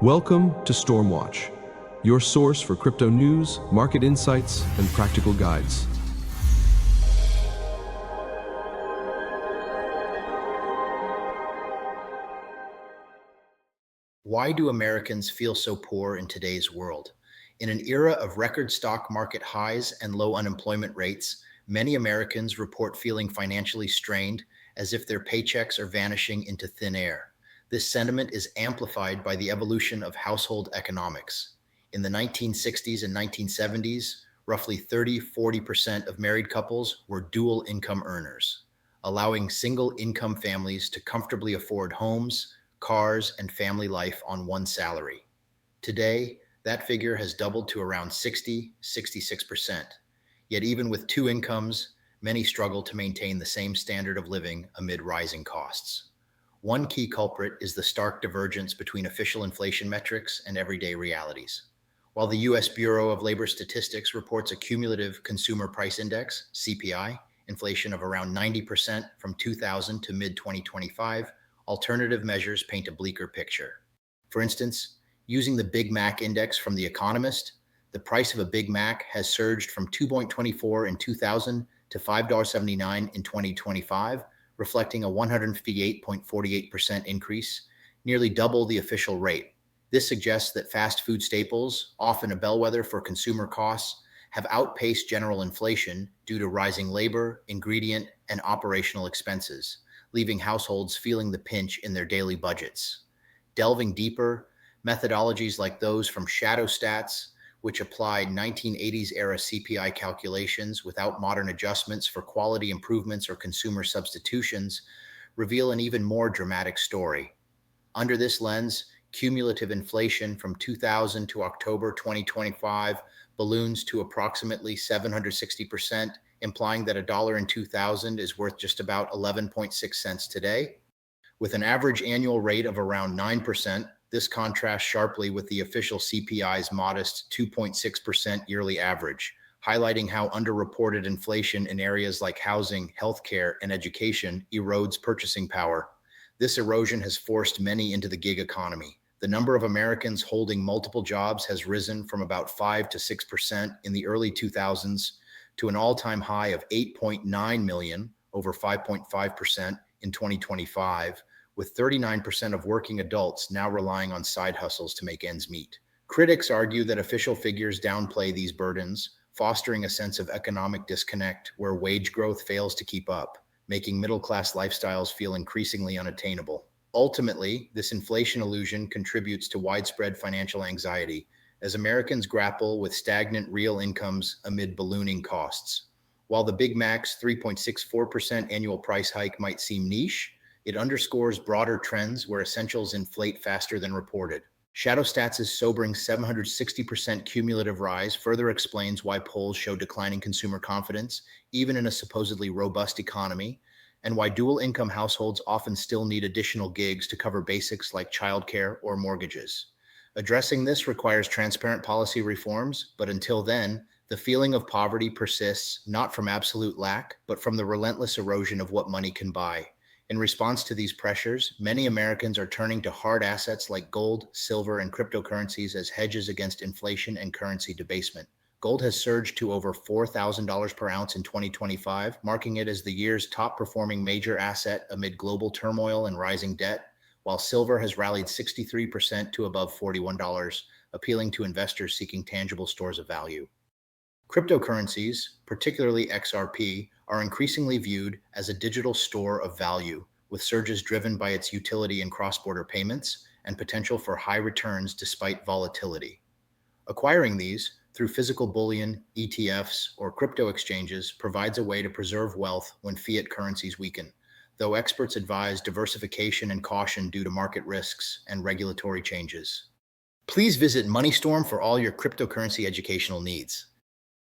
Welcome to Stormwatch, your source for crypto news, market insights, and practical guides. Why do Americans feel so poor in today's world? In an era of record stock market highs and low unemployment rates, many Americans report feeling financially strained, as if their paychecks are vanishing into thin air. This sentiment is amplified by the evolution of household economics. In the 1960s and 1970s, roughly 30–40% of married couples were dual income earners, allowing single income families to comfortably afford homes, cars, and family life on one salary. Today, that figure has doubled to around 60–66%. Yet even with two incomes, many struggle to maintain the same standard of living amid rising costs. One key culprit is the stark divergence between official inflation metrics and everyday realities. While the U.S. Bureau of Labor Statistics reports a cumulative consumer price index, CPI, inflation of around 90% from 2000 to mid-2025, alternative measures paint a bleaker picture. For instance, using the Big Mac index from The Economist, the price of a Big Mac has surged from $2.24 in 2000 to $5.79 in 2025, reflecting a 158.48% increase, nearly double the official rate. This suggests that fast food staples, often a bellwether for consumer costs, have outpaced general inflation due to rising labor, ingredient, and operational expenses, leaving households feeling the pinch in their daily budgets. Delving deeper, methodologies like those from Shadowstats, which applied 1980s-era CPI calculations without modern adjustments for quality improvements or consumer substitutions, reveal an even more dramatic story. Under this lens, cumulative inflation from 2000 to October 2025 balloons to approximately 760%, implying that $1 in 2000 is worth just about 11.6 cents today. With an average annual rate of around 9%, this contrasts sharply with the official CPI's modest 2.6% yearly average, highlighting how underreported inflation in areas like housing, healthcare, and education erodes purchasing power. This erosion has forced many into the gig economy. The number of Americans holding multiple jobs has risen from about 5 to 6% in the early 2000s to an all-time high of 8.9 million, over 5.5% in 2025, with 39% of working adults now relying on side hustles to make ends meet. Critics argue that official figures downplay these burdens, fostering a sense of economic disconnect where wage growth fails to keep up, making middle-class lifestyles feel increasingly unattainable. Ultimately, this inflation illusion contributes to widespread financial anxiety as Americans grapple with stagnant real incomes amid ballooning costs. While the Big Mac's 3.64% annual price hike might seem niche, it underscores broader trends where essentials inflate faster than reported. Shadowstats' sobering 760% cumulative rise further explains why polls show declining consumer confidence, even in a supposedly robust economy, and why dual-income households often still need additional gigs to cover basics like childcare or mortgages. Addressing this requires transparent policy reforms, but until then, the feeling of poverty persists not from absolute lack, but from the relentless erosion of what money can buy. In response to these pressures, many Americans are turning to hard assets like gold, silver, and cryptocurrencies as hedges against inflation and currency debasement. Gold has surged to over $4,000 per ounce in 2025, marking it as the year's top-performing major asset amid global turmoil and rising debt, while silver has rallied 63% to above $41, appealing to investors seeking tangible stores of value. Cryptocurrencies, particularly XRP, are increasingly viewed as a digital store of value, with surges driven by its utility in cross-border payments and potential for high returns despite volatility. Acquiring these through physical bullion, ETFs, or crypto exchanges provides a way to preserve wealth when fiat currencies weaken, though experts advise diversification and caution due to market risks and regulatory changes. Please visit MoneyStorm for all your cryptocurrency educational needs.